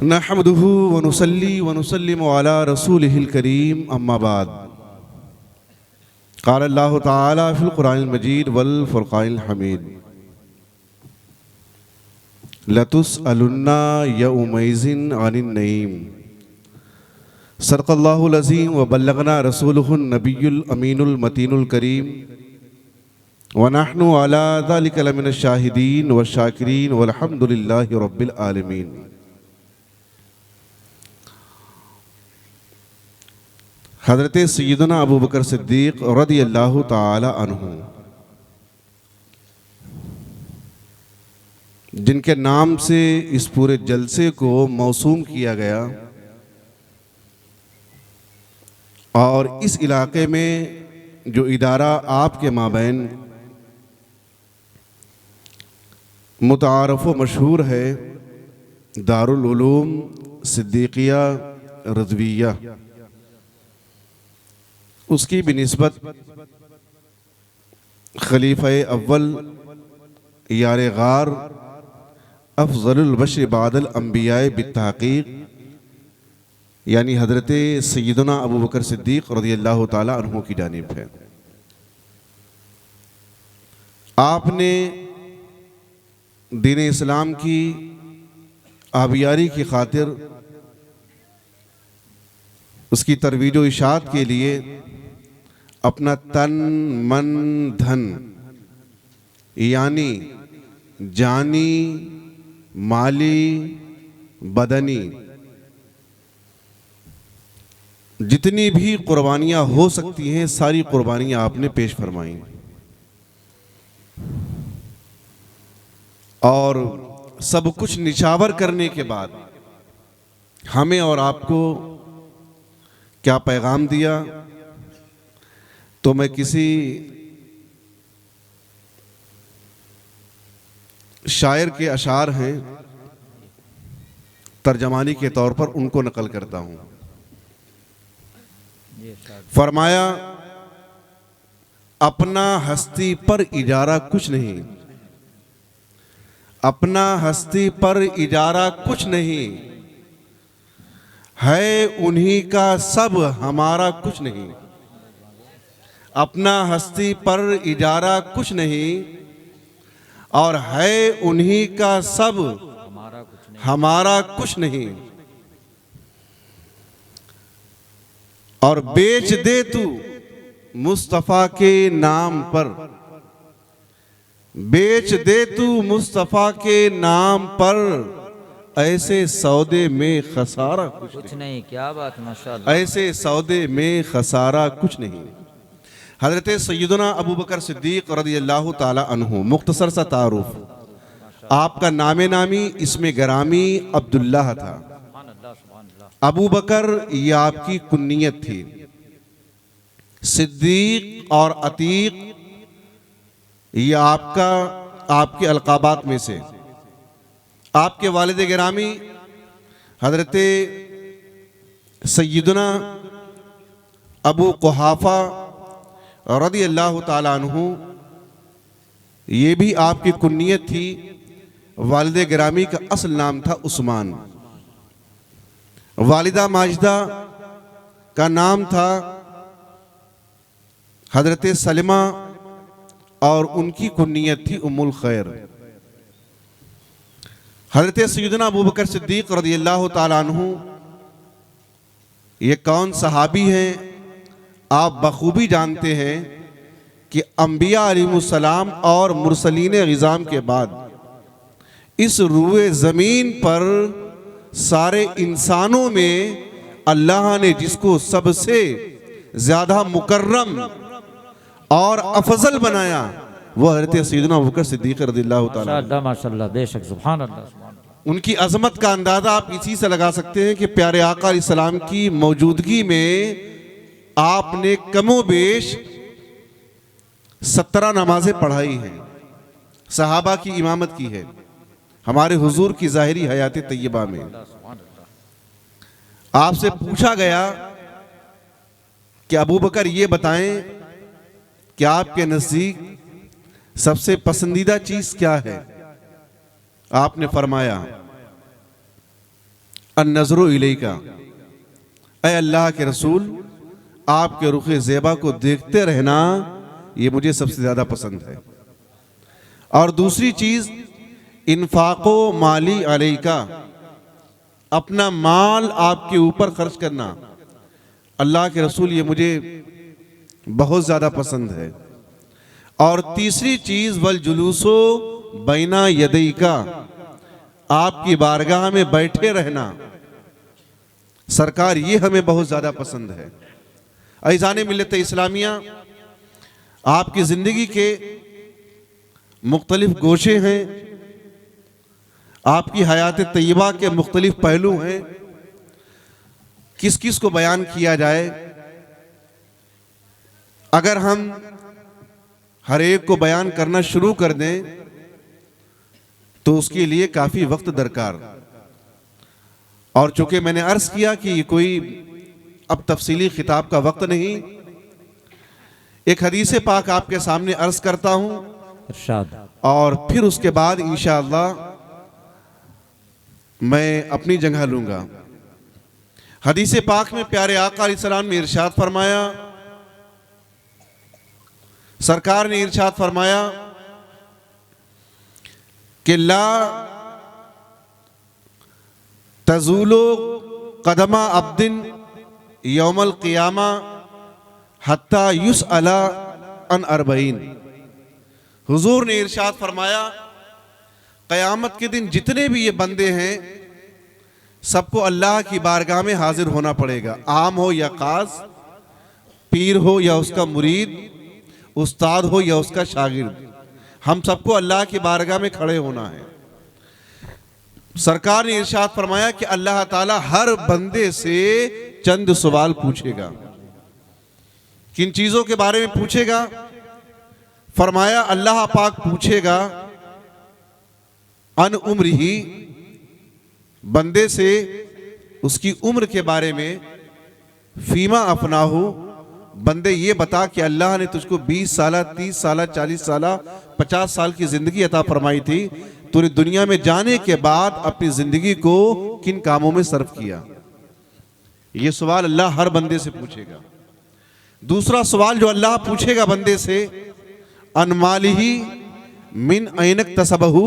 नहमदुहु व नुसल्ली व नुसल्लिमु अला रसूलिहिल करीम अम्मा बाद। क़ाल अल्लाहु तआला फ़िल क़ुरानिल मजीद वल फ़ुरक़ानिल हमीद लतुसअलुन्ना यौमइज़िन अनिन नईम। सदक़ल्लाहुल अज़ीम व बल्लगना रसूलुहुन नबियुल अमीनुल मतीनुल करीम व नहनु अला ज़ालिका लमिनश शाहिदीन व शाकिरीन वल्हम्दुलिल्लाहि रब्बिल आलमीन। हज़रत सय्यदना अबू बकर सिद्दीक़ रज़ियल्लाहु ताला अन्हु, जिनके नाम से इस पूरे जलसे को मौसूम किया गया और इस इलाके में जो इदारा आपके माबैन मुतारफ़ व मशहूर है, दारुल उलूम सिद्दीक़िया रज़विया, उसकी बिनिस्बत खलीफा अव्वल यार गार अफ़ज़लुल बशर बादल अंबियाए बित्तहक़ीक़ यानी हज़रत सय्यदना अबू बकर सिद्दीक़ रज़ियल्लाहु ताला अन्हु की जानिब है। आपने दीन इस्लाम की आबियारी की खातिर उसकी तरवीज व इशाअत के लिए अपना तन मन धन यानी जानी माली बदनी जितनी भी कुर्बानियाँ हो सकती हैं सारी कुर्बानियाँ आपने पेश फरमाई और सब कुछ निछावर करने के बाद हमें और आपको क्या पैगाम दिया। तो मैं किसी शायर के अशार हैं तर्जमानी के तौर पर उनको नकल करता हूँ। फरमाया, अपना हस्ती पर इजारा कुछ नहीं, अपना हस्ती पर इजारा कुछ नहीं, है उन्हीं का सब हमारा कुछ नहीं। अपना हस्ती पर इजारा कुछ नहीं और है उन्हीं का सब हमारा कुछ नहीं। और बेच दे तू मुस्तफ़ा के नाम पर, बेच दे तू मुस्तफ़ा के नाम पर, ऐसे सौदे में खसारा कुछ नहीं। क्या बात माशाअल्लाह। ऐसे सौदे में खसारा कुछ नहीं। हज़रत सय्यदना अबू बकर सिद्दीक़ रज़ियल्लाहु ताला अन्हु, मुख्तसर सा तारुफ, आपका नामे नामी इसमें गरामी अब्दुल्लाह था। अबू बकर ये आपकी कुन्नियत थी। सिद्दीक़ और अतीक़ ये आपके अलक़ाबात में से। आपके वालिद गिरामी हज़रत सय्यदना अबू कुहाफ़ा रज़ियल्लाहु ताला अन्हु, ये भी आपकी कुन्नियत थी। वालिद गिरामी का असल नाम था उस्मान। वालिदा माजिदा का नाम था हज़रत सलमा और उनकी कुन्नियत थी उम्मुल खैर। हज़रत सय्यदना अबू बकर सिद्दीक़ रज़ियल्लाहु ताला अन्हु ये कौन सहाबी हैं, आप बखूबी जानते हैं कि अंबिया अलैहिमुस्सलाम और मुरसलीन ग़िज़ाम के बाद इस रूए ज़मीन पर सारे इंसानों में अल्लाह ने जिसको सबसे ज़्यादा मुकर्रम और अफजल बनाया वो हज़रत सय्यदना अबू बकर सिद्दीक़ रज़ियल्लाहु ताला माशाअल्लाह, बेशक, सुभान अल्लाह। उनकी अज़मत का अंदाज़ा आप इसी से लगा सकते हैं कि प्यारे आका अलैहिस्सलाम की मौजूदगी में आपने कमोबेश 17 नमाजें पढ़ाई हैं, सहाबा की इमामत की है हमारे हुजूर की ज़ाहिरी हयात तय्यबा में। आपसे पूछा गया कि अबू बकर ये बताएं कि आपके नज़दीक सबसे पसंदीदा चीज़ क्या है। आपने फरमाया अन्नज़रु इलैका, ऐ अल्लाह के रसूल आपके रुख ज़ेबा को देखते रहना ये मुझे सबसे ज़्यादा पसंद है। और दूसरी चीज़ इन्फाक़ो माली अलैका, अपना माल आपके ऊपर खर्च करना, अल्लाह के रसूल ये मुझे बहुत ज़्यादा पसंद है। और तीसरी चीज़ वल जुलूसो बैना यदैका, आपकी बारगाह में बैठे रहना सरकार ये हमें बहुत ज़्यादा पसंद है। अज़ान मिल्लत इस्लामिया, आपकी ज़िंदगी के मुख्तलिफ गोशे हैं, आपकी हयात तय्यबा के मुख्तलिफ पहलू हैं, किस किस को बयान किया जाए। अगर हम हर एक को बयान करना शुरू कर दें तो उसके लिए काफ़ी वक्त दरकार। और चूंकि मैंने अर्ज़ किया कि ये कोई अब तफसीली खिताब का वक्त नहीं, एक हदीस पाक आपके सामने अर्ज़ करता हूँ इरशाद। और फिर उसके बाद इंशाअल्लाह मैं अपनी जगह लूँगा। हदीस पाक में प्यारे आका अलैहिस्सलाम ने इरशाद फरमाया, सरकार ने इरशाद फरमाया कि ला तज़ूलो कदमा अब्दिन यौमल क़ियामा हत्ता युसअला अन अर्बईन। हुजूर ने इरशाद फरमाया, क़यामत के दिन जितने भी ये बंदे हैं सबको अल्लाह की बारगाह में हाजिर होना पड़ेगा, आम हो या खास, पीर हो या उसका मुरीद, उस्ताद हो या उसका शागिर्द, हम सबको अल्लाह की बारगाह में खड़े होना है। सरकार ने इरशाद फरमाया कि अल्लाह ताला हर बंदे से चंद सवाल पूछेगा। किन चीजों के बारे में पूछेगा? फरमाया अल्लाह पाक पूछेगा अन उम्र ही, बंदे से उसकी उम्र के बारे में, फीमा अपनाहू, बंदे ये बता कि अल्लाह ने तुझको 20 साल 30 साल 40 साल 50 साल की जिंदगी अता फरमाई थी, तूने दुनिया में जाने के बाद अपनी जिंदगी को किन कामों में सर्व किया। ये सवाल अल्लाह हर बंदे से पूछेगा। दूसरा सवाल जो अल्लाह पूछेगा बंदे से, अनमालिही मिन ऐनक तसबहू,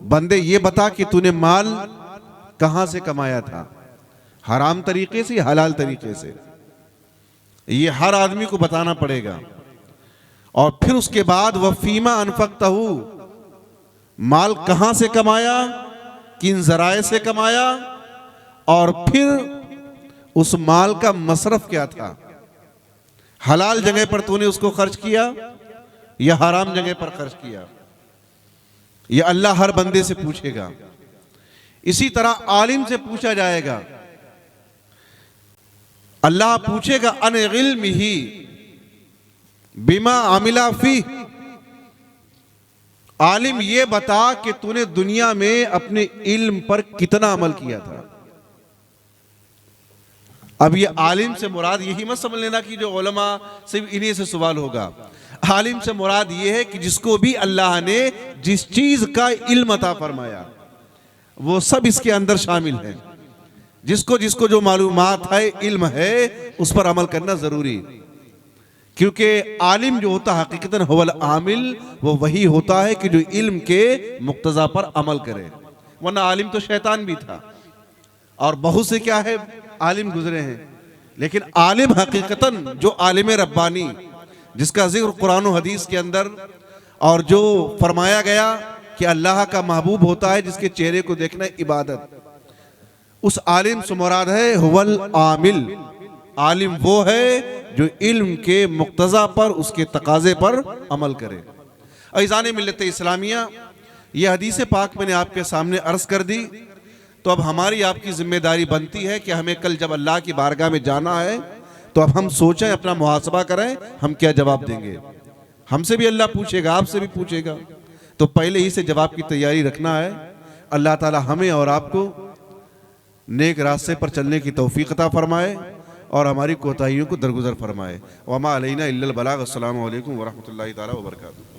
बंदे ये बता कि तूने माल कहां से कमाया था, हराम तरीके से या हलाल तरीके से, ये हर आदमी को बताना पड़ेगा। और फिर उसके बाद वह फीमा अनफक्तहू, माल कहां से कमाया, किन जराए से कमाया, और फिर उस माल का मसरफ क्या था, हलाल जगह पर तूने उसको खर्च किया या हराम जगह पर खर्च किया। यह अल्लाह हर बंदे से पूछेगा। इसी तरह आलिम से पूछा जाएगा, अल्लाह पूछेगा अन इल्मिही बिमा अमिला फी, आलिम ये बता कि तूने दुनिया में अपने इल्म पर कितना अमल किया था। अब ये आलिम से मुराद यही मत समझ लेना कि जो उलमा सिर्फ इन्हीं से सवाल होगा। आलिम से मुराद ये है कि जिसको भी अल्लाह ने जिस चीज का इल्म अता फरमाया वो सब इसके अंदर शामिल है। जिसको जिसको जो मालूमात है, इल्म है, उस पर अमल करना जरूरी। क्योंकि आलिम जो होता है हकीकतन हुवल आमिल, वो वही होता है कि जो इल्म के मुक्तजा पर अमल करे। वरना आलिम तो शैतान भी था और बहुत से क्या है आलिम गुजरे हैं, लेकिन आलिम हकीकतन जो आलिम रब्बानी, जिसका जिक्र कुरान और हदीस के अंदर और जो फरमाया गया कि अल्लाह का महबूब होता है जिसके चेहरे को देखना इबादत, उस आलिम से मुराद है हुवल आमिल। आलिम वो है जो इल्म के मुक्तजा पर, उसके तकाजे पर अमल करे। अज़ान मिल्लत इस्लामिया, यह हदीस पाक मैंने आपके सामने अर्ज कर दी, तो अब हमारी आपकी जिम्मेदारी बनती है कि हमें कल जब अल्लाह की बारगाह में जाना है तो अब हम सोचें, अपना मुहासबा करें, हम क्या जवाब देंगे। हमसे भी अल्लाह पूछेगा, आपसे भी पूछेगा, तो पहले ही से जवाब की तैयारी रखना है। अल्लाह ताला हमें और आपको नेक रास्ते पर चलने की तौफीक अता फरमाए और हमारी कोताहियों को दरगुजर फरमाए। वमा अलैना इल्लल बलाग। अस्सलामु अलैकुम व रहमतुल्लाहि ताला व बरकातुहू।